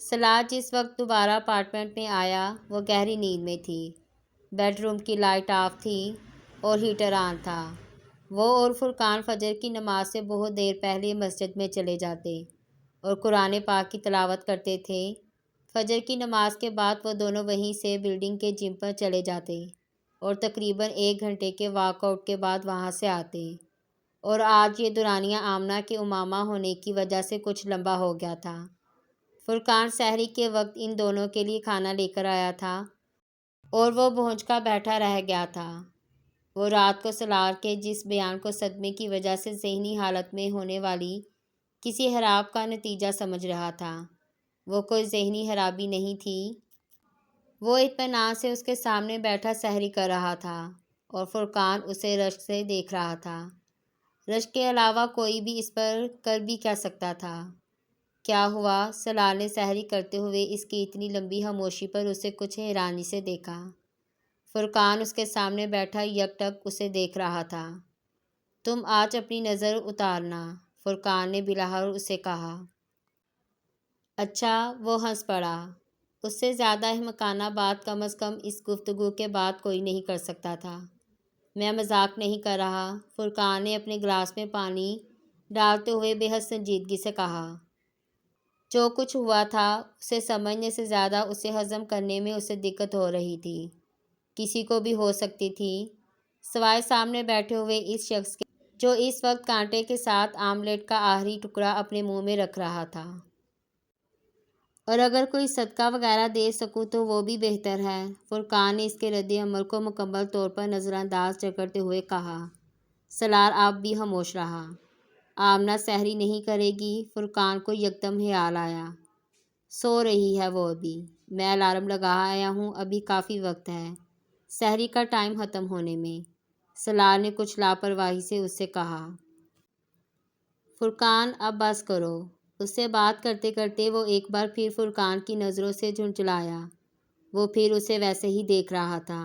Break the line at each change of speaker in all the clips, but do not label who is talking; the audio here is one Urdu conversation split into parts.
سلار جس وقت دوبارہ اپارٹمنٹ میں آیا وہ گہری نیند میں تھی۔ بیڈ روم کی لائٹ آف تھی اور ہیٹر آن تھا۔ وہ اور فرقان فجر کی نماز سے بہت دیر پہلے مسجد میں چلے جاتے اور قرآن پاک کی تلاوت کرتے تھے۔ فجر کی نماز کے بعد وہ دونوں وہیں سے بلڈنگ کے جم پر چلے جاتے اور تقریباً 1 گھنٹے کے واک آؤٹ کے بعد وہاں سے آتے، اور آج یہ دورانیہ آمنہ کے امامہ ہونے کی وجہ سے کچھ لمبا ہو گیا تھا۔ فرقان سحری کے وقت ان دونوں کے لیے کھانا لے کر آیا تھا اور وہ بھونج کا بیٹھا رہ گیا تھا۔ وہ رات کو سلار کے جس بیان کو صدمے کی وجہ سے ذہنی حالت میں ہونے والی کسی خراب کا نتیجہ سمجھ رہا تھا، وہ کوئی ذہنی خرابی نہیں تھی۔ وہ اطمینان سے اس کے سامنے بیٹھا سحری کر رہا تھا اور فرقان اسے رشک سے دیکھ رہا تھا۔ رشک کے علاوہ کوئی بھی اس پر کر بھی کیا سکتا تھا؟ کیا ہوا؟ سلار نے سحری کرتے ہوئے اس کی اتنی لمبی خاموشی پر اسے کچھ حیرانی سے دیکھا۔ فرقان اس کے سامنے بیٹھا یک ٹک اسے دیکھ رہا تھا۔ تم آج اپنی نظر اتارنا، فرقان نے بلاہور اسے کہا۔ اچھا، وہ ہنس پڑا۔ اس سے زیادہ احمقانہ بات کم از کم اس گفتگو کے بعد کوئی نہیں کر سکتا تھا۔ میں مذاق نہیں کر رہا، فرقان نے اپنے گلاس میں پانی ڈالتے ہوئے بے حد سنجیدگی سے کہا۔ جو کچھ ہوا تھا اسے سمجھنے سے زیادہ اسے ہضم کرنے میں اسے دقت ہو رہی تھی۔ کسی کو بھی ہو سکتی تھی، سوائے سامنے بیٹھے ہوئے اس شخص کے جو اس وقت کانٹے کے ساتھ آملیٹ کا آخری ٹکڑا اپنے منہ میں رکھ رہا تھا۔ اور اگر کوئی صدقہ وغیرہ دے سکوں تو وہ بھی بہتر ہے، فرقان نے اس کے رد عمل کو مکمل طور پر نظر انداز کرتے ہوئے کہا۔ سلار اب بھی خاموش رہا۔ آمنہ سحری نہیں کرے گی؟ فرقان کو یکدم خیال آیا۔ سو رہی ہے وہ ابھی، میں الارم لگا آیا ہوں، ابھی کافی وقت ہے سحری کا ٹائم ختم ہونے میں، سلار نے کچھ لاپرواہی سے اس سے کہا۔ فرقان اب بس کرو۔ اس سے بات کرتے کرتے وہ ایک بار پھر فرقان کی نظروں سے جھنجھلایا۔ وہ پھر اسے ویسے ہی دیکھ رہا تھا۔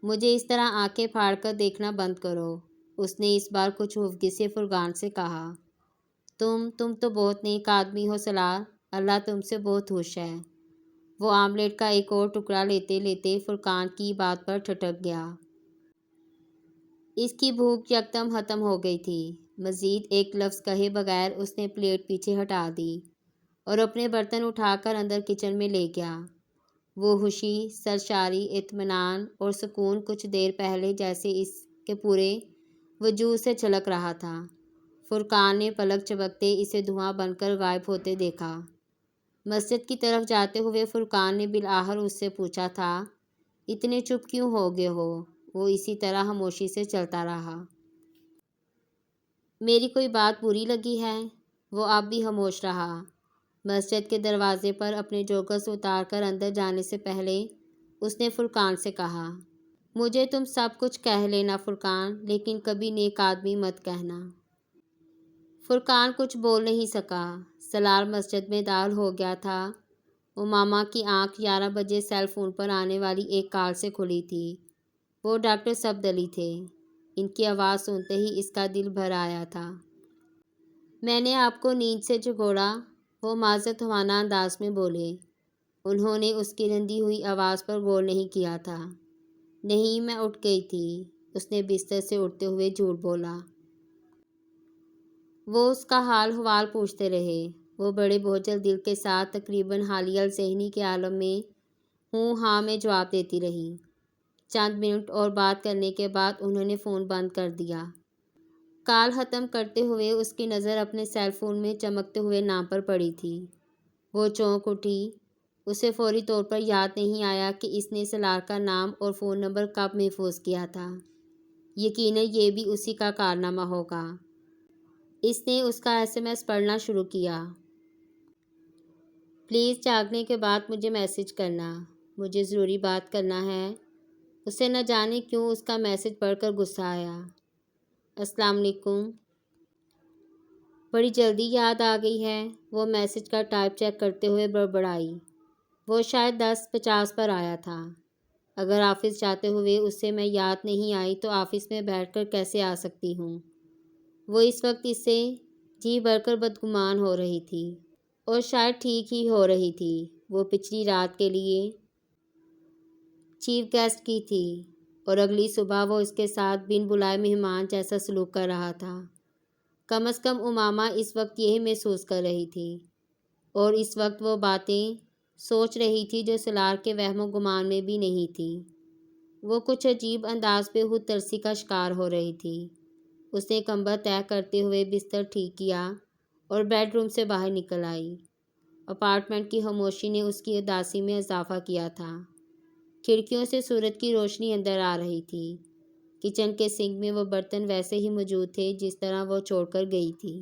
مجھے اس طرح آنکھیں پھاڑ کر دیکھنا بند کرو، اس نے اس بار کچھ خفگی سے فرقان سے کہا۔ تم تو بہت نیک آدمی ہو سلار، اللہ تم سے بہت خوش ہے۔ وہ آملیٹ کا ایک اور ٹکڑا لیتے لیتے فرقان کی بات پر ٹھٹک گیا۔ اس کی بھوک یکدم ختم ہو گئی تھی۔ مزید ایک لفظ کہے بغیر اس نے پلیٹ پیچھے ہٹا دی اور اپنے برتن اٹھا کر اندر کچن میں لے گیا۔ وہ خوشی، سرشاری، اطمینان اور سکون کچھ دیر پہلے جیسے اس کے پورے وجود سے چھلک رہا تھا۔ فرقان نے پلک جھپکتے اسے دھواں بن کر غائب ہوتے دیکھا۔ مسجد کی طرف جاتے ہوئے فرقان نے بالآخر اس سے پوچھا تھا، اتنے چپ کیوں ہو گئے ہو؟ وہ اسی طرح خاموشی سے چلتا رہا۔ میری کوئی بات بری لگی ہے؟ وہ اب بھی خاموش رہا۔ مسجد کے دروازے پر اپنے جوگرز اتار کر اندر جانے سے پہلے اس نے فرقان سے کہا، مجھے تم سب کچھ کہہ لینا فرقان، لیکن کبھی نیک آدمی مت کہنا۔ فرقان کچھ بول نہیں سکا۔ سلار مسجد میں داخل ہو گیا تھا۔ امامہ کی آنکھ 11 بجے سیل فون پر آنے والی ایک کال سے کھلی تھی۔ وہ ڈاکٹر صفد علی تھے۔ ان کی آواز سنتے ہی اس کا دل بھر آیا تھا۔ میں نے آپ کو نیند سے جھگوڑا، وہ معذرت خواہ انداز میں بولے۔ انہوں نے اس کی رندی ہوئی آواز پر غور نہیں کیا تھا۔ نہیں، میں اٹھ گئی تھی، اس نے بستر سے اٹھتے ہوئے جھوٹ بولا۔ وہ اس کا حال حوال پوچھتے رہے۔ وہ بڑے بوجھل دل کے ساتھ تقریباً حالیہ ذہنی کے عالم میں ہوں ہاں میں جواب دیتی رہی۔ چند منٹ اور بات کرنے کے بعد انہوں نے فون بند کر دیا۔ کال ختم کرتے ہوئے اس کی نظر اپنے سیل فون میں چمکتے ہوئے نام پر پڑی تھی۔ وہ چونک اٹھی۔ اسے فوری طور پر یاد نہیں آیا کہ اس نے سلار کا نام اور فون نمبر کب محفوظ کیا تھا۔ یقیناً یہ بھی اسی کا کارنامہ ہوگا۔ اس نے اس کا SMS پڑھنا شروع کیا۔ پلیز جاگنے کے بعد مجھے میسج کرنا، مجھے ضروری بات کرنا ہے۔ اسے نہ جانے کیوں اس کا میسج پڑھ کر غصہ آیا۔ السلام علیکم۔ بڑی جلدی یاد آ گئی ہے، وہ میسج کا ٹائپ چیک کرتے ہوئے بڑبڑائی۔ وہ شاید 10:50 پر آیا تھا۔ اگر آفس جاتے ہوئے اس سے میں یاد نہیں آئی تو آفس میں بیٹھ کر کیسے آ سکتی ہوں؟ وہ اس وقت اس سے جی بھر کر بدگمان ہو رہی تھی۔ اور شاید ٹھیک ہی ہو رہی تھی۔ وہ پچھلی رات کے لیے چیف گیسٹ کی تھی اور اگلی صبح وہ اس کے ساتھ بن بلائے مہمان جیسا سلوک کر رہا تھا۔ کم از کم امامہ اس وقت یہی محسوس کر رہی تھی، اور اس وقت وہ باتیں سوچ رہی تھی جو سلار کے وہم و گمان میں بھی نہیں تھی۔ وہ کچھ عجیب انداز پہ خود ترسی کا شکار ہو رہی تھی۔ اس نے کمبر طے کرتے ہوئے بستر ٹھیک کیا اور بیڈ روم سے باہر نکل آئی۔ اپارٹمنٹ کی خاموشی نے اس کی اداسی میں اضافہ کیا تھا۔ کھڑکیوں سے سورج کی روشنی اندر آ رہی تھی۔ کچن کے سنک میں وہ برتن ویسے ہی موجود تھے جس طرح وہ چھوڑ کر گئی تھی۔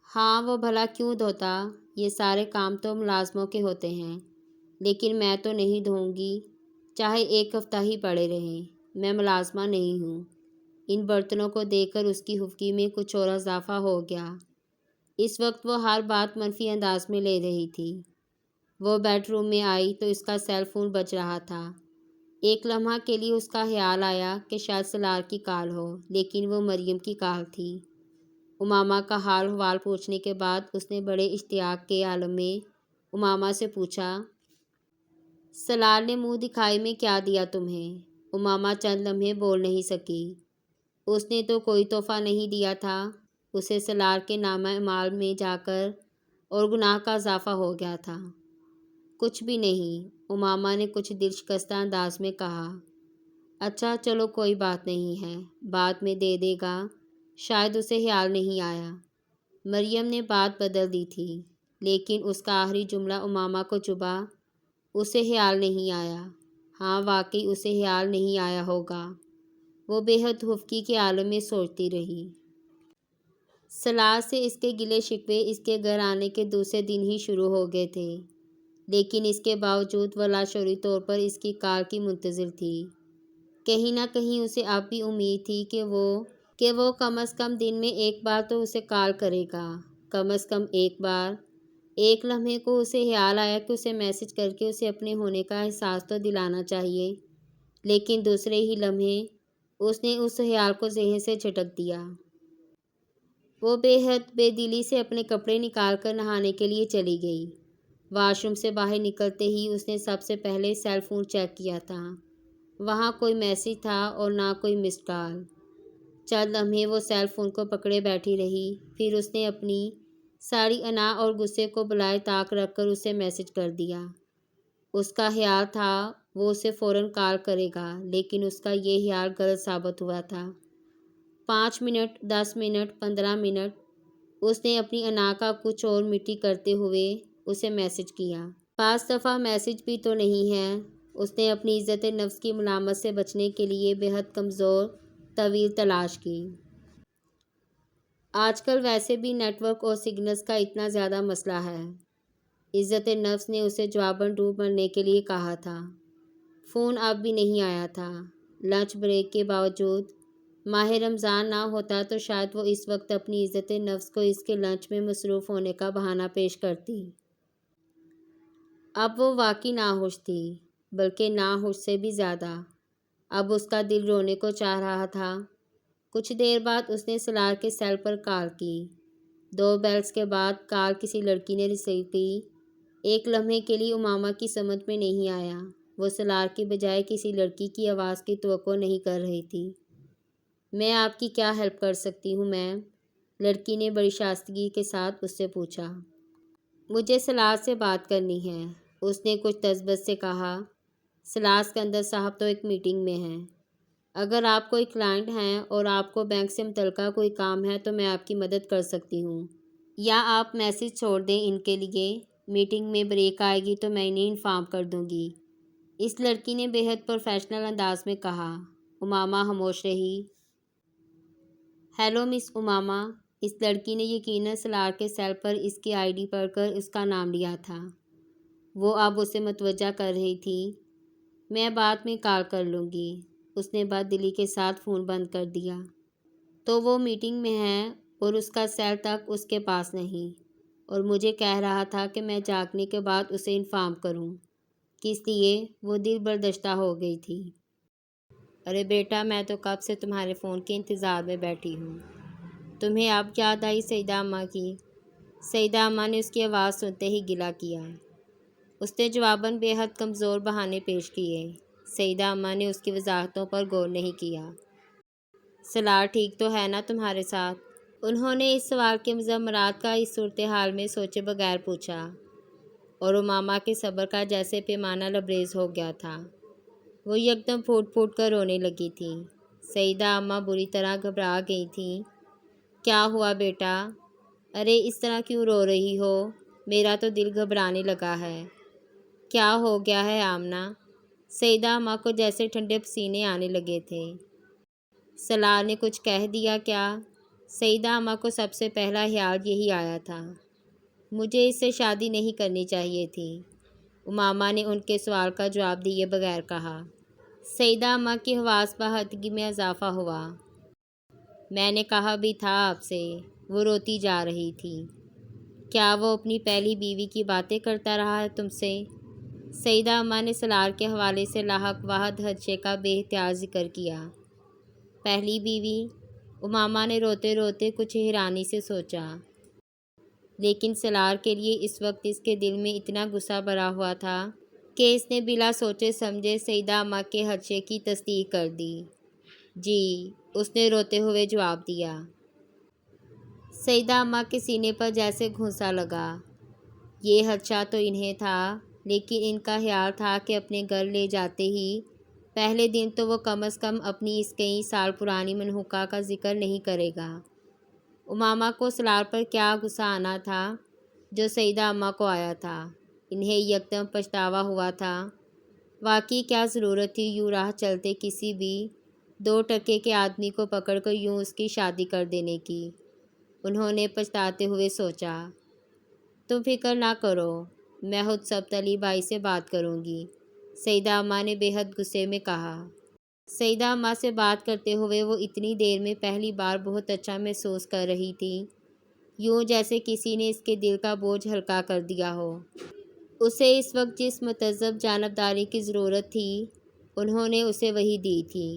ہاں، وہ بھلا کیوں دھوتا؟ یہ سارے کام تو ملازموں کے ہوتے ہیں، لیکن میں تو نہیں دھوؤں گی، چاہے ایک ہفتہ ہی پڑے رہیں۔ میں ملازمہ نہیں ہوں۔ ان برتنوں کو دیکھ کر اس کی خفگی میں کچھ اور اضافہ ہو گیا۔ اس وقت وہ ہر بات منفی انداز میں لے رہی تھی۔ وہ بیڈ روم میں آئی تو اس کا سیل فون بج رہا تھا۔ ایک لمحہ کے لیے اس کا خیال آیا کہ شاید سلار کی کال ہو، لیکن وہ مریم کی کال تھی۔ امامہ کا حال حوال پوچھنے کے بعد اس نے بڑے اشتیاق کے عالم میں امامہ سے پوچھا، سلار نے منہ دکھائی میں کیا دیا تمہیں؟ امامہ چند لمحے بول نہیں سکی۔ اس نے تو کوئی تحفہ نہیں دیا تھا۔ اسے سلار کے نامہ اعمال میں جا کر اور گناہ کا اضافہ ہو گیا تھا۔ کچھ بھی نہیں، امامہ نے کچھ دل شکستہ انداز میں کہا۔ اچھا چلو کوئی بات نہیں ہے، بعد میں دے دے گا، شاید اسے خیال نہیں آیا۔ مریم نے بات بدل دی تھی، لیکن اس کا آخری جملہ امامہ کو چبھا۔ اسے خیال نہیں آیا۔ ہاں واقعی اسے خیال نہیں آیا ہوگا۔ وہ بے حد خفگی کے عالم میں سوچتی رہی۔ سلار سے اس کے گلے شکوے اس کے گھر آنے کے دوسرے دن ہی شروع ہو گئے تھے، لیکن اس کے باوجود وہ لاشعوری طور پر اس کی کال کی منتظر تھی۔ کہیں نہ کہیں اسے اب بھی امید تھی کہ وہ کم از کم دن میں ایک بار تو اسے کال کرے گا، کم از کم ایک بار۔ ایک لمحے کو اسے خیال آیا کہ اسے میسج کر کے اسے اپنے ہونے کا احساس تو دلانا چاہیے، لیکن دوسرے ہی لمحے اس نے اس خیال کو ذہن سے جھٹک دیا۔ وہ بے حد بے دلی سے اپنے کپڑے نکال کر نہانے کے لیے چلی گئی۔ واش روم سے باہر نکلتے ہی اس نے سب سے پہلے سیل فون چیک کیا تھا۔ وہاں کوئی میسج تھا اور نہ کوئی مسڈ کال۔ چند لمحے وہ سیل فون کو پکڑے بیٹھی رہی، پھر اس نے اپنی ساری انا اور غصے کو بالائے طاق رکھ کر اسے میسج کر دیا۔ اس کا خیال تھا وہ اسے فوراً کال کرے گا، لیکن اس کا یہ خیال غلط ثابت ہوا تھا۔ 5 منٹ، 10 منٹ، 15 منٹ، اس نے اپنی انا کا کچھ اور مٹی کرتے ہوئے اسے میسج کیا۔ 5 دفعہ میسج بھی تو نہیں ہے۔ اس نے اپنی عزت نفس کی ملامت سے بچنے کے لیے بے حد کمزور طویل تلاش کی۔ آج کل ویسے بھی نیٹ ورک اور سگنلز کا اتنا زیادہ مسئلہ ہے۔ عزت نفس نے اسے جواباً ڈوب مرنے کے لیے کہا تھا۔ فون اب بھی نہیں آیا تھا۔ لنچ بریک کے باوجود ماہ رمضان نہ ہوتا تو شاید وہ اس وقت اپنی عزت نفس کو اس کے لنچ میں مصروف ہونے کا بہانہ پیش کرتی۔ اب وہ واقعی ناخوش تھی، بلکہ ناخوش سے بھی زیادہ۔ اب اس کا دل رونے کو چاہ رہا تھا۔ کچھ دیر بعد اس نے سلار کے سیل پر کال کی۔ 2 بیلز کے بعد کال کسی لڑکی نے ریسیو کی۔ ایک لمحے کے لیے امامہ کی سمجھ میں نہیں آیا۔ وہ سلار کی بجائے کسی لڑکی کی آواز کی توقع نہیں کر رہی تھی۔ میں آپ کی کیا ہیلپ کر سکتی ہوں میم؟ لڑکی نے بڑی شائستگی کے ساتھ اس سے پوچھا۔ مجھے سلار سے بات کرنی ہے، اس نے کچھ تذبذب سے کہا۔ سلار سکندر صاحب تو ایک میٹنگ میں ہیں۔ اگر آپ کوئی کلائنٹ ہیں اور آپ کو بینک سے متعلقہ کوئی کام ہے تو میں آپ کی مدد کر سکتی ہوں، یا آپ میسج چھوڑ دیں ان کے لیے۔ میٹنگ میں بریک آئے گی تو میں انہیں انفارم کر دوں گی، اس لڑکی نے بے حد پروفیشنل انداز میں کہا۔ امامہ خاموش رہی۔ ہیلو مس امامہ، اس لڑکی نے یقیناً سلار کے سیل پر اس کی آئی ڈی پڑھ کر اس کا نام لیا تھا۔ وہ اب اسے متوجہ کر رہی تھی۔ میں بعد میں کال کر لوں گی، اس نے بد دلی کے ساتھ فون بند کر دیا۔ تو وہ میٹنگ میں ہے اور اس کا سیل تک اس کے پاس نہیں، اور مجھے کہہ رہا تھا کہ میں جاگنے کے بعد اسے انفارم کروں۔ کس لیے؟ وہ دل برداشتہ ہو گئی تھی۔ ارے بیٹا، میں تو کب سے تمہارے فون کے انتظار میں بیٹھی ہوں۔ تمہیں اب یاد آئی سیدہ اماں کی؟ سیدہ اماں نے اس کی آواز سنتے ہی گلہ کیا۔ اس نے جواباً بے حد کمزور بہانے پیش کیے۔ سیدہ اماں نے اس کی وضاحتوں پر غور نہیں کیا۔ سلار ٹھیک تو ہے نا تمہارے ساتھ؟ انہوں نے اس سوال کے مضمرات کا اس صورتحال میں سوچے بغیر پوچھا، اور امامہ کے صبر کا جیسے پیمانہ لبریز ہو گیا تھا۔ وہ یکدم پھوٹ پھوٹ کر رونے لگی تھیں۔ سیدہ اماں بری طرح گھبرا گئی تھیں۔ کیا ہوا بیٹا؟ ارے اس طرح کیوں رو رہی ہو؟ میرا تو دل گھبرانے لگا ہے۔ کیا ہو گیا ہے آمنہ؟ سیدہ اماں کو جیسے ٹھنڈے پسینے آنے لگے تھے۔ سلار نے کچھ کہہ دیا کیا؟ سیدہ اماں کو سب سے پہلا خیال یہی آیا تھا۔ مجھے اس سے شادی نہیں کرنی چاہیے تھی، امامہ نے ان کے سوال کا جواب دیے بغیر کہا۔ سیدہ اماں کی حواس باہتگی میں اضافہ ہوا۔ میں نے کہا بھی تھا آپ سے، وہ روتی جا رہی تھی۔ کیا وہ اپنی پہلی بیوی کی باتیں کرتا رہا ہے تم سے؟ سیدہ اماں نے سلار کے حوالے سے لاحق واحد حادثے کا بے اختیار ذکر کیا۔ پہلی بیوی؟ امامہ نے روتے روتے کچھ حیرانی سے سوچا، لیکن سلار کے لیے اس وقت اس کے دل میں اتنا غصہ بھرا ہوا تھا کہ اس نے بلا سوچے سمجھے سیدہ اماں کے حادثے کی تصدیق کر دی۔ جی، اس نے روتے ہوئے جواب دیا۔ سیدہ اماں کے سینے پر جیسے گھونسا لگا۔ یہ حادثہ تو انہیں تھا، لیکن ان کا خیال تھا کہ اپنے گھر لے جاتے ہی پہلے دن تو وہ کم از کم اپنی اس کئی سال پرانی منحوسہ کا ذکر نہیں کرے گا۔ امامہ کو سلار پر کیا غصہ آنا تھا جو سیدہ اماں کو آیا تھا؟ انہیں یکدم پچھتاوا ہوا تھا۔ واقعی کیا ضرورت تھی یوں راہ چلتے کسی بھی 2 ٹکے کے آدمی کو پکڑ کر یوں اس کی شادی کر دینے کی؟ انہوں نے پچھتاتے ہوئے سوچا۔ تم فکر نہ کرو، میں خود سبت علی بھائی سے بات کروں گی، سیدہ اماں نے بے حد غصے میں کہا۔ سیدہ اماں سے بات کرتے ہوئے وہ اتنی دیر میں پہلی بار بہت اچھا محسوس کر رہی تھی، یوں جیسے کسی نے اس کے دل کا بوجھ ہلکا کر دیا ہو۔ اسے اس وقت جس متذب جانبداری کی ضرورت تھی، انہوں نے اسے وہی دی تھی۔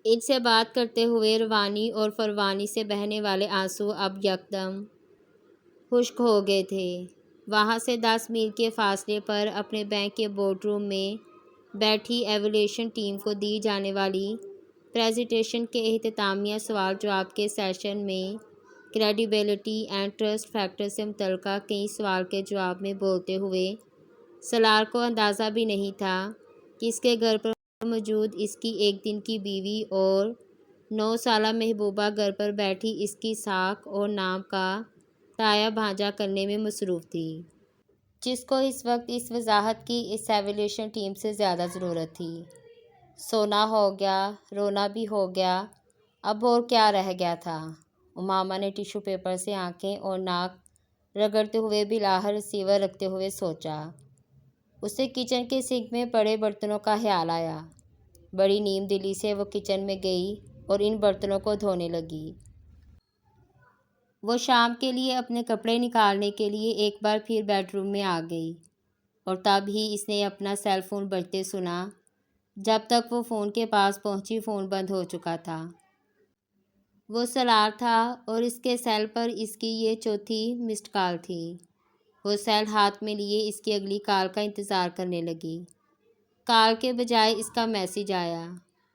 ان سے بات کرتے ہوئے روانی اور فروانی سے بہنے والے آنسو اب یکدم خشک ہو گئے تھے۔ وہاں سے 10 میل کے فاصلے پر اپنے بینک کے بورڈ روم میں بیٹھی ایویلیوشن ٹیم کو دی جانے والی پریزنٹیشن کے اختتامیہ سوال جواب کے سیشن میں کریڈیبلٹی اینڈ ٹرسٹ فیکٹر سے متعلقہ کئی سوال کے جواب میں بولتے ہوئے سلار کو اندازہ بھی نہیں تھا کہ اس کے گھر پر موجود اس کی 1 دن کی بیوی اور 9 سالہ محبوبہ گھر پر بیٹھی اس کی ساکھ اور نام کا تایا بھانجا کرنے میں مصروف تھی، جس کو اس وقت اس وضاحت کی اس ایویلیوشن ٹیم سے زیادہ ضرورت تھی۔ سونا ہو گیا، رونا بھی ہو گیا، اب اور کیا رہ گیا تھا؟ امامہ نے ٹیشو پیپر سے آنکھیں اور ناک رگڑتے ہوئے بلاہر ریسیور رکھتے ہوئے سوچا۔ اسے کچن کے سنک میں پڑے برتنوں کا خیال آیا۔ بڑی نیم دلی سے وہ کچن میں گئی اور ان برتنوں کو دھونے لگی۔ وہ شام کے لیے اپنے کپڑے نکالنے کے لیے ایک بار پھر بیڈ روم میں آ گئی، اور تب ہی اس نے اپنا سیل فون بجتے سنا۔ جب تک وہ فون کے پاس پہنچی فون بند ہو چکا تھا۔ وہ سلار تھا اور اس کے سیل پر اس کی یہ چوتھی مسڈ کال تھی۔ وہ سیل ہاتھ میں لیے اس کی اگلی کال کا انتظار کرنے لگی۔ کال کے بجائے اس کا میسج آیا۔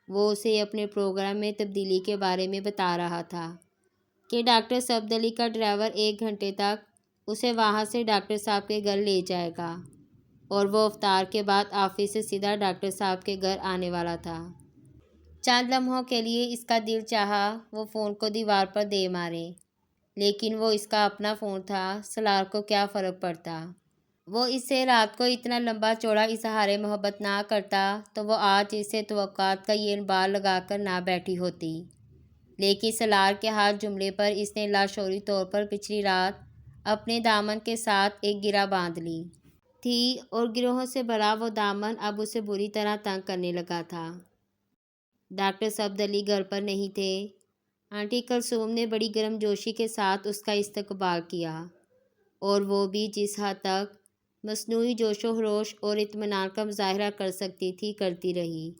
وہ اسے اپنے پروگرام میں تبدیلی کے بارے میں بتا رہا تھا کہ ڈاکٹر سبت علی کا ڈرائیور 1 گھنٹے تک اسے وہاں سے ڈاکٹر صاحب کے گھر لے جائے گا، اور وہ افطار کے بعد آفس سے سیدھا ڈاکٹر صاحب کے گھر آنے والا تھا۔ چند لمحوں کے لیے اس کا دل چاہا وہ فون کو دیوار پر دے مارے، لیکن وہ اس کا اپنا فون تھا، سلار کو کیا فرق پڑتا؟ وہ اس سے رات کو اتنا لمبا چوڑا اظہار محبت نہ کرتا تو وہ آج اس سے توقعات کا یہ انبار لگا کر نہ بیٹھی ہوتی۔ لیکن سلار کے ہر جملے پر اس نے لاشعوری طور پر پچھلی رات اپنے دامن کے ساتھ ایک گرہ باندھ لی تھی، اور گروہوں سے بھرا وہ دامن اب اسے بری طرح تنگ کرنے لگا تھا۔ ڈاکٹر سبت علی گھر پر نہیں تھے۔ آنٹی کلثوم نے بڑی گرم جوشی کے ساتھ اس کا استقبال کیا، اور وہ بھی جس حد تک مصنوعی جوش و خروش اور اطمینان کا مظاہرہ کر سکتی تھی کرتی رہی۔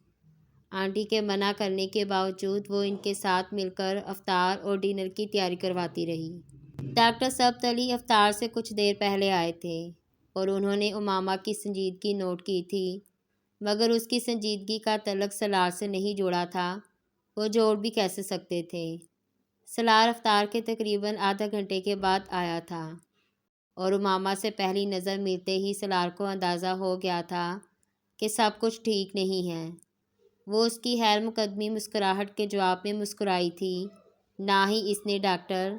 آنٹی کے منع کرنے کے باوجود وہ ان کے ساتھ مل کر افطار اور ڈنر کی تیاری کرواتی رہی۔ ڈاکٹر سبت علی افطار سے کچھ دیر پہلے آئے تھے اور انہوں نے امامہ کی سنجیدگی نوٹ کی تھی، مگر اس کی سنجیدگی کا تعلق سلار سے نہیں جڑا تھا۔ وہ جوڑ بھی کیسے سکتے تھے؟ سلار افطار کے تقریباً آدھا گھنٹے کے بعد آیا تھا اور امامہ سے پہلی نظر ملتے ہی سلار کو اندازہ ہو گیا تھا کہ سب کچھ ٹھیک نہیں ہے۔ وہ اس کی خیر مقدمی مسکراہٹ کے جواب میں مسکرائی تھی، نہ ہی اس نے ڈاکٹر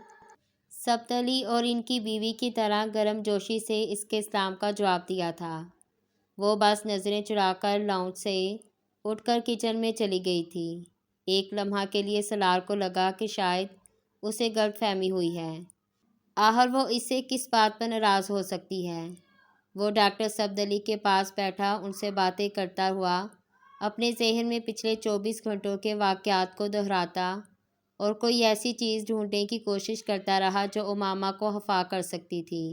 سبت علی اور ان کی بیوی کی طرح گرم جوشی سے اس کے اسلام کا جواب دیا تھا۔ وہ بس نظریں چرا کر لاؤنج سے اٹھ کر کچن میں چلی گئی تھی۔ ایک لمحہ کے لیے سلار کو لگا کہ شاید اسے غلط فہمی ہوئی ہے۔ آخر وہ اس سے کس بات پر ناراض ہو سکتی ہے؟ وہ ڈاکٹر سبت علی کے پاس بیٹھا ان سے باتیں کرتا ہوا اپنے ذہن میں پچھلے 24 گھنٹوں کے واقعات کو دہراتا اور کوئی ایسی چیز ڈھونڈنے کی کوشش کرتا رہا جو امامہ کو خفا کر سکتی تھی۔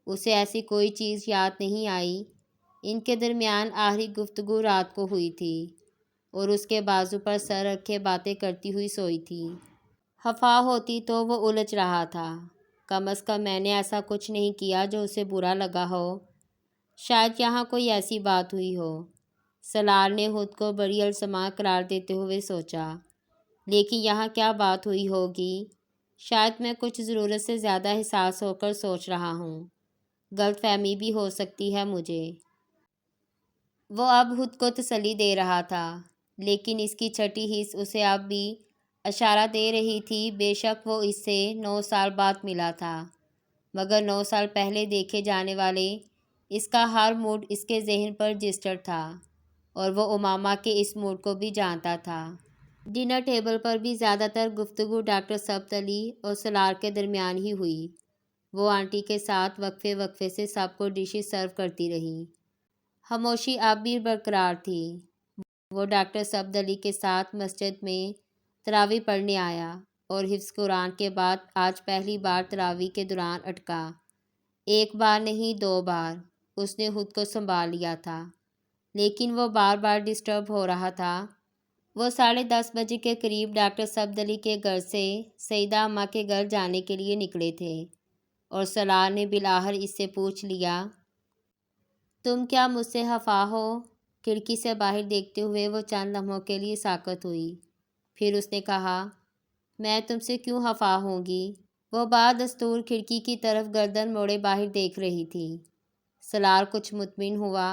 اسے ایسی کوئی چیز یاد نہیں آئی۔ ان کے درمیان آخری گفتگو رات کو ہوئی تھی اور اس کے بازو پر سر رکھے باتیں کرتی ہوئی سوئی تھی۔ خفا ہوتی تو وہ الجھ رہا تھا، کم از کم میں نے ایسا کچھ نہیں کیا جو اسے برا لگا ہو، شاید یہاں کوئی ایسی بات ہوئی ہو۔ سلار نے خود کو بڑی الزامہ قرار دیتے ہوئے سوچا، لیکن یہاں کیا بات ہوئی ہوگی؟ شاید میں کچھ ضرورت سے زیادہ حساس ہو کر سوچ رہا ہوں، غلط فہمی بھی ہو سکتی ہے مجھے۔ وہ اب خود کو تسلی دے رہا تھا، لیکن اس کی چھٹی حس اسے اب بھی اشارہ دے رہی تھی۔ بے شک وہ اس سے 9 سال بعد ملا تھا، مگر 9 سال پہلے دیکھے جانے والے اس کا ہر موڈ اس کے ذہن پر رجسٹرڈ تھا اور وہ امامہ کے اس موڈ کو بھی جانتا تھا۔ ڈنر ٹیبل پر بھی زیادہ تر گفتگو ڈاکٹر سبت علی اور سلار کے درمیان ہی ہوئی۔ وہ آنٹی کے ساتھ وقفے وقفے سے سب کو ڈشز سرو کرتی رہی۔ خاموشی اب بھی برقرار تھی۔ وہ ڈاکٹر سبت علی کے ساتھ مسجد میں تراویح پڑھنے آیا اور حفظ قرآن کے بعد آج پہلی بار تراویح کے دوران اٹکا۔ ایک بار نہیں 2 بار اس نے خود کو سنبھال لیا تھا، لیکن وہ بار بار ڈسٹرب ہو رہا تھا۔ وہ 10:30 بجے کے قریب ڈاکٹر سبت علی کے گھر سے سیدہ اماں کے گھر جانے کے لیے نکلے تھے اور سلار نے بالآخر اس سے پوچھ لیا، تم کیا مجھ سے خفا ہو؟ کھڑکی سے باہر دیکھتے ہوئے وہ چند لمحوں کے لیے ساکت ہوئی، پھر اس نے کہا، میں تم سے کیوں خفا ہوں گی؟ وہ بدستور کھڑکی کی طرف گردن موڑے باہر دیکھ رہی تھی۔ سلار کچھ مطمئن ہوا،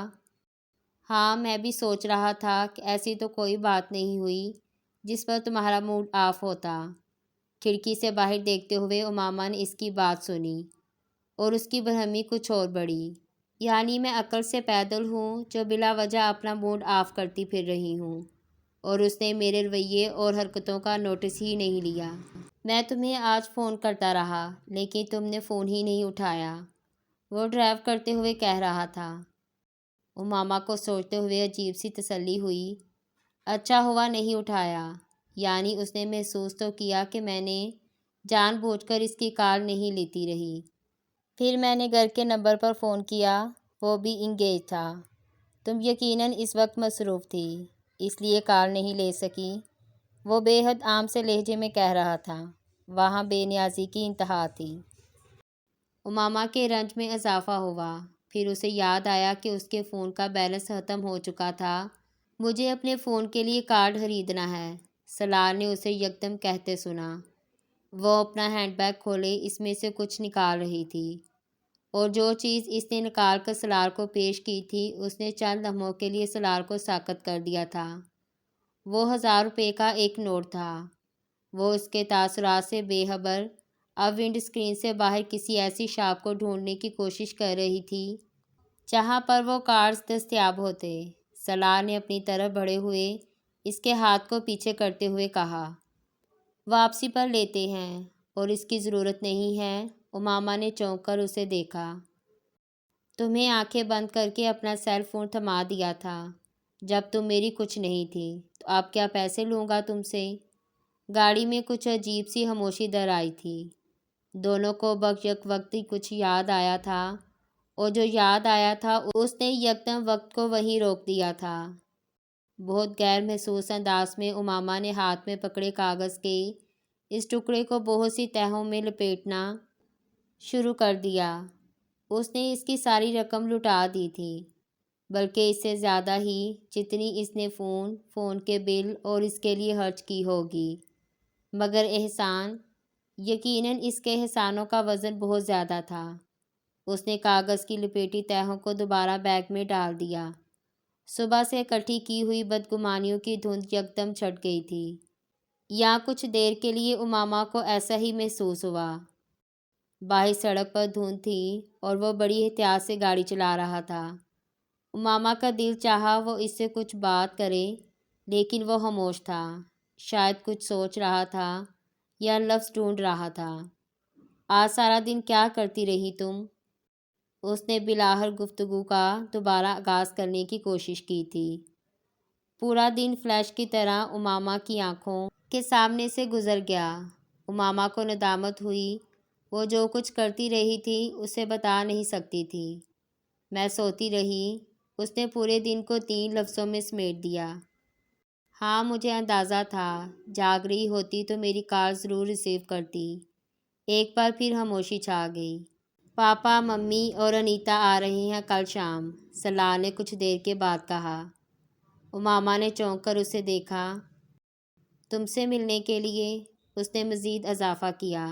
ہاں میں بھی سوچ رہا تھا کہ ایسی تو کوئی بات نہیں ہوئی جس پر تمہارا موڈ آف ہوتا۔ کھڑکی سے باہر دیکھتے ہوئے امامہ نے اس کی بات سنی اور اس کی برہمی کچھ اور بڑھی، یعنی میں عقل سے پیدل ہوں جو بلا وجہ اپنا موڈ آف کرتی پھر رہی ہوں، اور اس نے میرے رویے اور حرکتوں کا نوٹس ہی نہیں لیا۔ میں تمہیں آج فون کرتا رہا لیکن تم نے فون ہی نہیں اٹھایا، وہ ڈرائیو کرتے ہوئے کہہ رہا تھا۔ امامہ کو سوچتے ہوئے عجیب سی تسلی ہوئی، اچھا ہوا نہیں اٹھایا، یعنی اس نے محسوس تو کیا کہ میں نے جان بوجھ کر اس کی کال نہیں لیتی رہی۔ پھر میں نے گھر کے نمبر پر فون کیا، وہ بھی انگیج تھا۔ تم یقیناً اس وقت مصروف تھی، اس لیے کال نہیں لے سکی، وہ بے حد عام سے لہجے میں کہہ رہا تھا۔ وہاں بے نیازی کی انتہا تھی۔ امامہ کے رنج میں اضافہ ہوا، پھر اسے یاد آیا کہ اس کے فون کا بیلنس ختم ہو چکا تھا۔ مجھے اپنے فون کے لیے کارڈ خریدنا ہے، سلار نے اسے یکدم کہتے سنا۔ وہ اپنا ہینڈ بیگ کھولے اس میں سے کچھ نکال رہی تھی، اور جو چیز اس نے نکال کر سلار کو پیش کی تھی اس نے چند لمحوں کے لیے سلار کو ساکت کر دیا تھا۔ وہ 1000 روپے کا ایک نوٹ تھا۔ وہ اس کے تاثرات سے بے خبر اب ونڈ اسکرین سے باہر کسی ایسی شاپ کو ڈھونڈنے کی کوشش کر رہی تھی جہاں پر وہ کارڈز دستیاب ہوتے۔ سلار نے اپنی طرف بڑھے ہوئے اس کے ہاتھ کو پیچھے کرتے ہوئے کہا، واپسی پر لیتے ہیں اور اس کی ضرورت نہیں ہے۔ امامہ نے چونک کر اسے دیکھا، تمہیں آنکھیں بند کر کے اپنا سیل فون تھما دیا تھا جب تم میری کچھ نہیں تھی، تو اب کیا پیسے لوں گا تم سے؟ گاڑی میں کچھ عجیب سی خاموشی در آئی تھی۔ دونوں کو یک وقت کچھ یاد آیا تھا، اور جو یاد آیا تھا اس نے یکدم وقت کو وہیں روک دیا تھا۔ بہت غیر محسوس انداز میں امامہ نے ہاتھ میں پکڑے کاغذ کے اس ٹکڑے کو بہت سی تہوں میں لپیٹنا شروع کر دیا۔ اس نے اس کی ساری رقم لٹا دی تھی، بلکہ اس سے زیادہ ہی، جتنی اس نے فون کے بل اور اس کے لیے خرچ کی ہوگی۔ مگر احسان، یقیناً اس کے احسانوں کا وزن بہت زیادہ تھا۔ اس نے کاغذ کی لپیٹی تہوں کو دوبارہ بیگ میں ڈال دیا۔ صبح سے اکٹھی کی ہوئی بدگمانیوں کی دھند یکدم چھٹ گئی تھی۔ یا کچھ دیر کے لیے امامہ کو ایسا ہی محسوس ہوا۔ باہر سڑک پر دھند تھی اور وہ بڑی احتیاط سے گاڑی چلا رہا تھا۔ امامہ کا دل چاہا وہ اس سے کچھ بات کرے، لیکن وہ خاموش تھا، شاید کچھ سوچ رہا تھا یا لفظ ڈھونڈ رہا تھا۔ آج سارا دن کیا کرتی رہی تم؟ اس نے بلاخر گفتگو کا دوبارہ آغاز کرنے کی کوشش کی تھی۔ پورا دن فلیش کی طرح امامہ کی آنکھوں کے سامنے سے گزر گیا۔ امامہ کو ندامت ہوئی، وہ جو کچھ کرتی رہی تھی اسے بتا نہیں سکتی تھی۔ میں سوتی رہی، اس نے پورے دن کو 3 لفظوں میں سمیٹ دیا۔ ہاں، مجھے اندازہ تھا، جاگ رہی ہوتی تو میری کال ضرور ریسیو کرتی۔ ایک بار پھر خاموشی چھا گئی۔ پاپا، ممی اور انیتا آ رہے ہیں کل شام، سلار نے کچھ دیر کے بعد کہا۔ امامہ نے چونک کر اسے دیکھا۔ تم سے ملنے کے لیے؟ اس نے مزید اضافہ کیا۔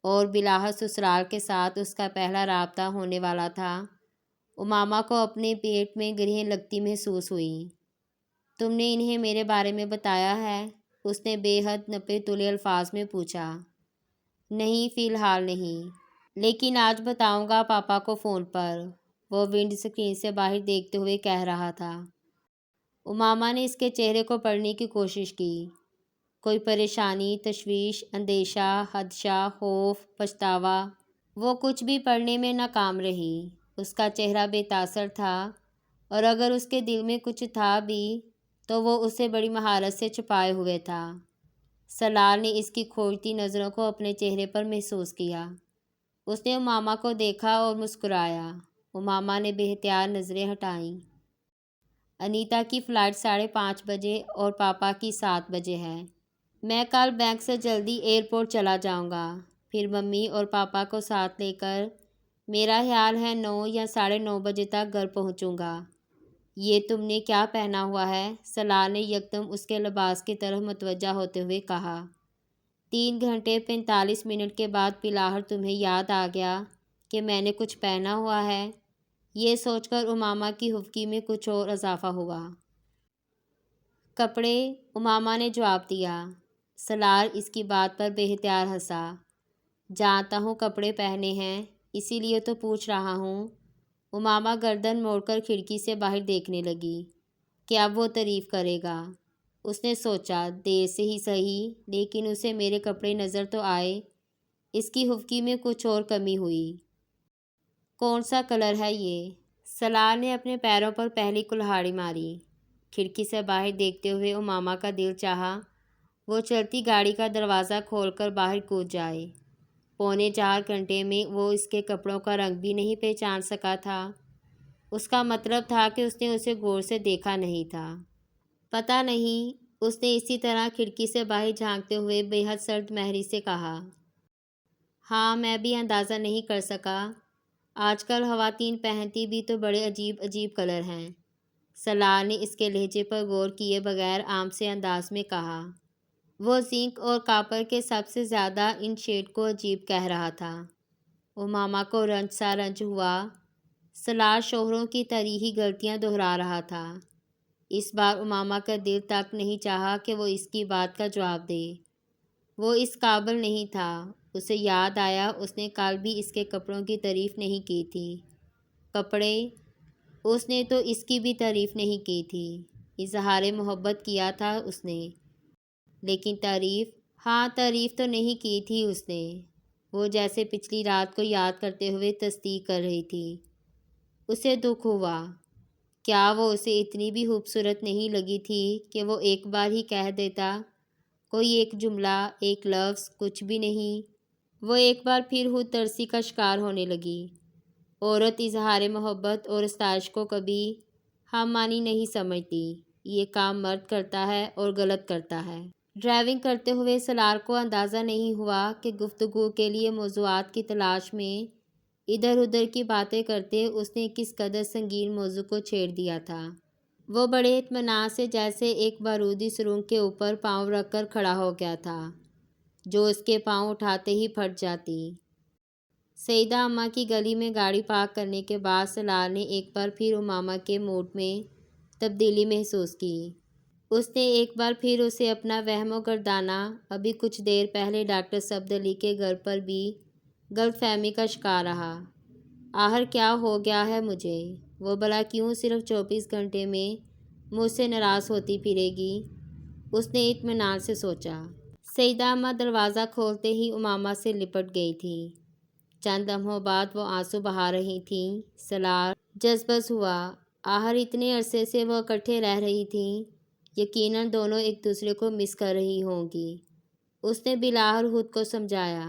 اور بلاخر سسرال کے ساتھ اس کا پہلا رابطہ ہونے والا تھا۔ امامہ کو اپنے پیٹ میں گرہیں لگتی محسوس ہوئیں۔ تم نے انہیں میرے بارے میں بتایا ہے؟ اس نے بے حد نپے تلے الفاظ میں پوچھا۔ نہیں، فی الحال نہیں، لیکن آج بتاؤں گا پاپا کو فون پر، وہ ونڈ اسکرین سے باہر دیکھتے ہوئے کہہ رہا تھا۔ امامہ نے اس کے چہرے کو پڑھنے کی کوشش کی۔ کوئی پریشانی، تشویش، اندیشہ، خدشہ، خوف، پچھتاوا، وہ کچھ بھی پڑھنے میں ناکام رہی۔ اس کا چہرہ بے تاثر تھا، اور اگر اس کے دل میں کچھ تھا بھی تو وہ اسے بڑی مہارت سے چھپائے ہوئے تھا۔ سلار نے اس کی کھوجتی نظروں کو اپنے چہرے پر محسوس کیا۔ اس نے امامہ کو دیکھا اور مسکرایا۔ امامہ نے بے اختیار نظریں ہٹائیں۔ انیتا کی فلائٹ 5:30 بجے اور پاپا کی 7 بجے ہے۔ میں کل بینک سے جلدی ایئرپورٹ چلا جاؤں گا، پھر ممی اور پاپا کو ساتھ لے کر میرا خیال ہے 9 یا 9:30 بجے تک گھر پہنچوں گا۔ یہ تم نے کیا پہنا ہوا ہے؟ سلار نے یکدم اس کے لباس کی طرف متوجہ ہوتے ہوئے کہا۔ 3 گھنٹے 45 منٹ کے بعد بلاخر تمہیں یاد آ گیا کہ میں نے کچھ پہنا ہوا ہے؟ یہ سوچ کر امامہ کی خفگی میں کچھ اور اضافہ ہوا۔ کپڑے، امامہ نے جواب دیا۔ سلار اس کی بات پر بے اختیار ہنسا۔ جانتا ہوں کپڑے پہنے ہیں، اسی لیے تو پوچھ رہا ہوں۔ امامہ گردن موڑ کر کھڑکی سے باہر دیکھنے لگی کہ اب وہ تعریف کرے گا۔ اس نے سوچا، دیر سے ہی صحیح، لیکن اسے میرے کپڑے نظر تو آئے۔ اس کی خفگی میں کچھ اور کمی ہوئی۔ کون سا کلر ہے یہ؟ سلار نے اپنے پیروں پر پہلی کلہاڑی ماری۔ کھڑکی سے باہر دیکھتے ہوئے امامہ کا دل چاہا وہ چلتی گاڑی کا دروازہ کھول کر باہر کود جائے۔ 3.25 گھنٹے میں وہ اس کے کپڑوں کا رنگ بھی نہیں پہچان سکا تھا۔ اس کا مطلب تھا کہ اس نے اسے غور سے دیکھا نہیں تھا۔ پتہ نہیں، اس نے اسی طرح کھڑکی سے باہر جھانکتے ہوئے بے حد سرد مہری سے کہا۔ ہاں، میں بھی اندازہ نہیں کر سکا۔ آج کل خواتین پہنتی بھی تو بڑے عجیب عجیب کلر ہیں۔ سلار نے اس کے لہجے پر غور کیے بغیر عام سے انداز میں کہا۔ وہ زنک اور کاپر کے سب سے زیادہ ان شیڈ کو عجیب کہہ رہا تھا۔ امامہ کو رنج ہوا۔ سلار شوہروں کی طرح ہی غلطیاں دہرا رہا تھا۔ اس بار امامہ کا دل تک نہیں چاہا کہ وہ اس کی بات کا جواب دے۔ وہ اس قابل نہیں تھا۔ اسے یاد آیا اس نے کل بھی اس کے کپڑوں کی تعریف نہیں کی تھی۔ کپڑے؟ اس نے تو اس کی بھی تعریف نہیں کی تھی۔ اظہار محبت کیا تھا اس نے، لیکن تعریف؟ ہاں، تعریف تو نہیں کی تھی اس نے۔ وہ جیسے پچھلی رات کو یاد کرتے ہوئے تصدیق کر رہی تھی۔ اسے دکھ ہوا۔ کیا وہ اسے اتنی بھی خوبصورت نہیں لگی تھی کہ وہ ایک بار ہی کہہ دیتا؟ کوئی ایک جملہ، ایک لفظ، کچھ بھی نہیں۔ وہ ایک بار پھر خود ترسی کا شکار ہونے لگی۔ عورت اظہار محبت اور ستائش کو کبھی ہم معنی نہیں سمجھتی۔ یہ کام مرد کرتا ہے اور غلط کرتا ہے۔ ڈرائیونگ کرتے ہوئے سلار کو اندازہ نہیں ہوا کہ گفتگو کے لیے موضوعات کی تلاش میں ادھر ادھر کی باتیں کرتے اس نے کس قدر سنگین موضوع کو چھیڑ دیا تھا۔ وہ بڑے اطمینان سے جیسے ایک بارودی سرنگ کے اوپر پاؤں رکھ کر کھڑا ہو گیا تھا جو اس کے پاؤں اٹھاتے ہی پھٹ جاتی۔ سیدہ اماں کی گلی میں گاڑی پارک کرنے کے بعد سلار نے ایک بار پھر امامہ کے موڈ میں تبدیلی محسوس کی۔ اس نے ایک بار پھر اسے اپنا وہم و گردانہ ابھی کچھ دیر پہلے ڈاکٹر صفد علی کے گھر پر بھی غلط فہمی کا شکار رہا۔ آخر کیا ہو گیا ہے مجھے؟ وہ بلا کیوں صرف 24 گھنٹے میں مجھ سے ناراض ہوتی پھرے گی؟ اس نے اطمینان سے سوچا۔ سیدہ اماں دروازہ کھولتے ہی امامہ سے لپٹ گئی تھی۔ چند لمحوں بعد وہ آنسو بہا رہی تھیں۔ سلار جذبس ہوا۔ آخر اتنے عرصے سے وہ اکٹھے رہ رہی تھیں، یقیناً دونوں ایک دوسرے کو مس کر رہی ہوں گی۔ اس نے بلاخر خود کو سمجھایا۔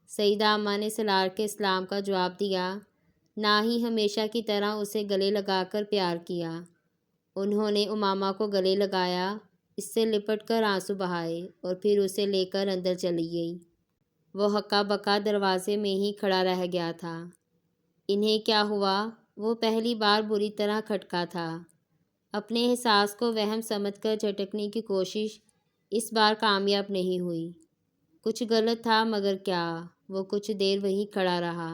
سیدہ اماں نے سلار کے سلام کا جواب دیا، نہ ہی ہمیشہ کی طرح اسے گلے لگا کر پیار کیا۔ انہوں نے امامہ کو گلے لگایا، اس سے لپٹ کر آنسو بہائے اور پھر اسے لے کر اندر چلی گئی۔ وہ ہکا بکا دروازے میں ہی کھڑا رہ گیا تھا۔ انہیں کیا ہوا؟ وہ پہلی بار بری طرح کھٹکا تھا۔ اپنے احساس کو وہم سمجھ کر جھٹکنے کی کوشش اس بار کامیاب نہیں ہوئی۔ کچھ غلط تھا، مگر کیا؟ وہ کچھ دیر وہیں کھڑا رہا،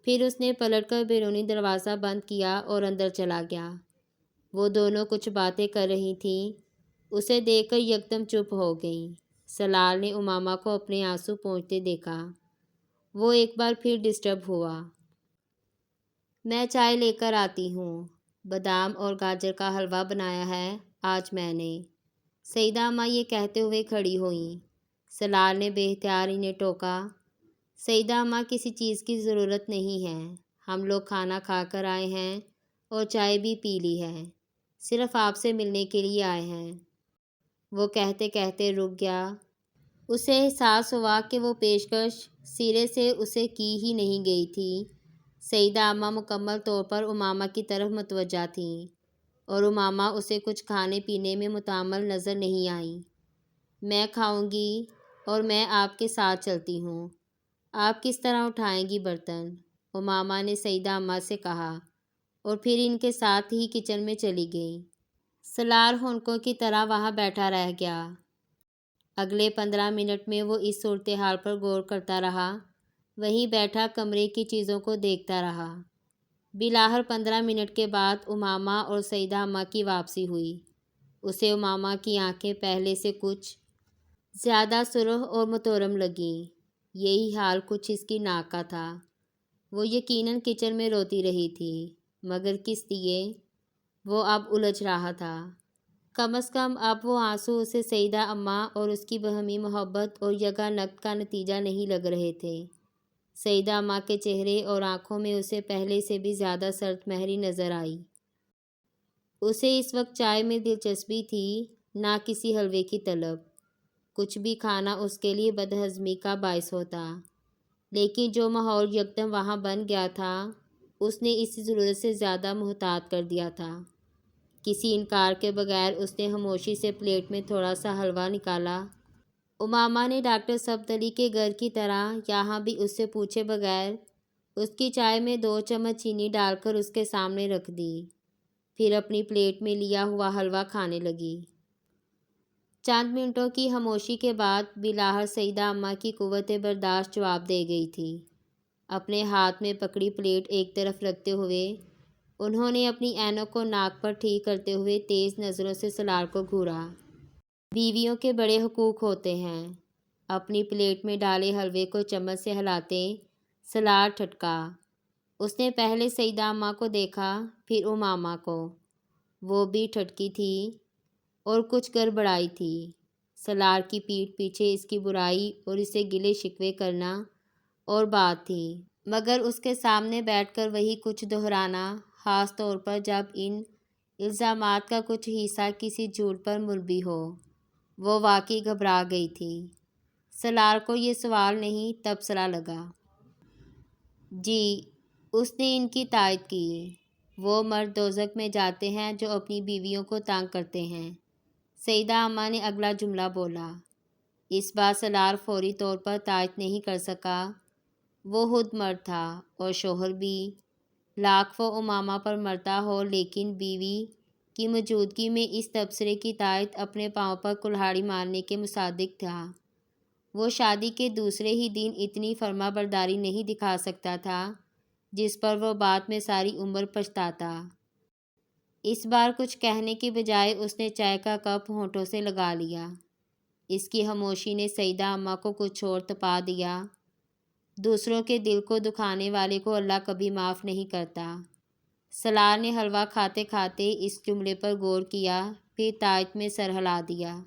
پھر اس نے پلٹ کر بیرونی دروازہ بند کیا اور اندر چلا گیا۔ وہ دونوں کچھ باتیں کر رہی تھیں، اسے دیکھ کر یکدم چپ ہو گئیں۔ سلار نے امامہ کو اپنے آنسو پونچھتے دیکھا۔ وہ ایک بار پھر ڈسٹرب ہوا۔ میں چائے لے کر آتی ہوں۔ بادام اور گاجر کا حلوہ بنایا ہے آج میں نے۔ سیدہ اماں یہ کہتے ہوئے کھڑی ہوئیں۔ سلار نے بے اختیار انہیں ٹوکا۔ سیدہ اماں کسی چیز کی ضرورت نہیں ہے، ہم لوگ کھانا کھا کر آئے ہیں اور چائے بھی پی لی ہے، صرف آپ سے ملنے کے لیے آئے ہیں۔ وہ کہتے کہتے رک گیا۔ اسے احساس ہوا کہ وہ پیشکش سرے سے اسے کی ہی نہیں گئی تھی۔ سیدہ اماں مکمل طور پر امامہ کی طرف متوجہ تھیں اور امامہ اسے کچھ کھانے پینے میں متعامل نظر نہیں آئیں۔ میں کھاؤں گی اور میں آپ کے ساتھ چلتی ہوں، آپ کس طرح اٹھائیں گی برتن؟ امامہ نے سیدہ اماں سے کہا اور پھر ان کے ساتھ ہی کچن میں چلی گئیں۔ سلار ہونکوں کی طرح وہاں بیٹھا رہ گیا۔ اگلے 15 منٹ میں وہ اس صورتحال پر غور کرتا رہا، وہیں بیٹھا کمرے کی چیزوں کو دیکھتا رہا۔ بلاخر 15 منٹ کے بعد امامہ اور سیدہ اماں کی واپسی ہوئی۔ اسے امامہ کی آنکھیں پہلے سے کچھ زیادہ سرخ اور متورم لگیں۔ یہی حال کچھ اس کی ناک کا تھا۔ وہ یقیناً کچن میں روتی رہی تھی، مگر کس لیے؟ وہ اب الجھ رہا تھا۔ کم از کم اب وہ آنسو اسے سیدہ اماں اور اس کی باہمی محبت اور یگانگت کا نتیجہ نہیں لگ رہے تھے۔ سیدہ اماں کے چہرے اور آنکھوں میں اسے پہلے سے بھی زیادہ سرد مہری نظر آئی۔ اسے اس وقت چائے میں دلچسپی تھی، نہ کسی حلوے کی طلب۔ کچھ بھی کھانا اس کے لیے بدہضمی کا باعث ہوتا، لیکن جو ماحول یکدم وہاں بن گیا تھا اس نے اسے ضرورت سے زیادہ محتاط کر دیا تھا۔ کسی انکار کے بغیر اس نے خاموشی سے پلیٹ میں تھوڑا سا حلوہ نکالا۔ امامہ نے ڈاکٹر صفد علی کے گھر کی طرح یہاں بھی اس سے پوچھے بغیر اس کی چائے میں 2 چمچ چینی ڈال کر اس کے سامنے رکھ دی، پھر اپنی پلیٹ میں لیا ہوا حلوہ کھانے لگی۔ چند منٹوں کی خاموشی کے بعد بلاخر سیدہ اماں کی قوت برداشت جواب دے گئی تھی۔ اپنے ہاتھ میں پکڑی پلیٹ ایک طرف رکھتے ہوئے انہوں نے اپنی عینک کو ناک پر ٹھیک کرتے ہوئے تیز نظروں سے سلار کو گھورا۔ بیویوں کے بڑے حقوق ہوتے ہیں۔ اپنی پلیٹ میں ڈالے حلوے کو چمچ سے ہلاتے سلار ٹھٹکا۔ اس نے پہلے سیدہ اماں کو دیکھا، پھر امامہ کو۔ وہ بھی ٹھٹکی تھی اور کچھ گڑبڑائی تھی۔ سلار کی پیٹھ پیچھے اس کی برائی اور اسے گلے شکوے کرنا اور بات تھی، مگر اس کے سامنے بیٹھ کر وہی کچھ دہرانا، خاص طور پر جب ان الزامات کا کچھ حصہ کسی جھوٹ پر مبنی ہو، وہ واقعی گھبرا گئی تھی۔ سلار کو یہ سوال نہیں تبصرہ لگا۔ جی، اس نے ان کی تائید کی۔ وہ مرد دوزخ میں جاتے ہیں جو اپنی بیویوں کو تنگ کرتے ہیں۔ سیدہ اماں نے اگلا جملہ بولا۔ اس بار سالار فوری طور پر تائید نہیں کر سکا۔ وہ خود مرد تھا اور شوہر بھی، لاکھ وہ امامہ پر مرتا ہو، لیکن بیوی کی موجودگی میں اس تبصرے کی تائید اپنے پاؤں پر کلہاڑی مارنے کے مصادق تھا۔ وہ شادی کے دوسرے ہی دن اتنی فرما برداری نہیں دکھا سکتا تھا جس پر وہ بعد میں ساری عمر پچھتاتا۔ اس بار کچھ کہنے کی بجائے اس نے چائے کا کپ ہونٹوں سے لگا لیا۔ اس کی خاموشی نے سیدہ اماں کو کچھ اور تپا دیا۔ دوسروں کے دل کو دکھانے والے کو اللہ کبھی معاف نہیں کرتا۔ سالار نے حلوہ کھاتے کھاتے اس جملے پر غور کیا، پھر تائید میں سر ہلا دیا۔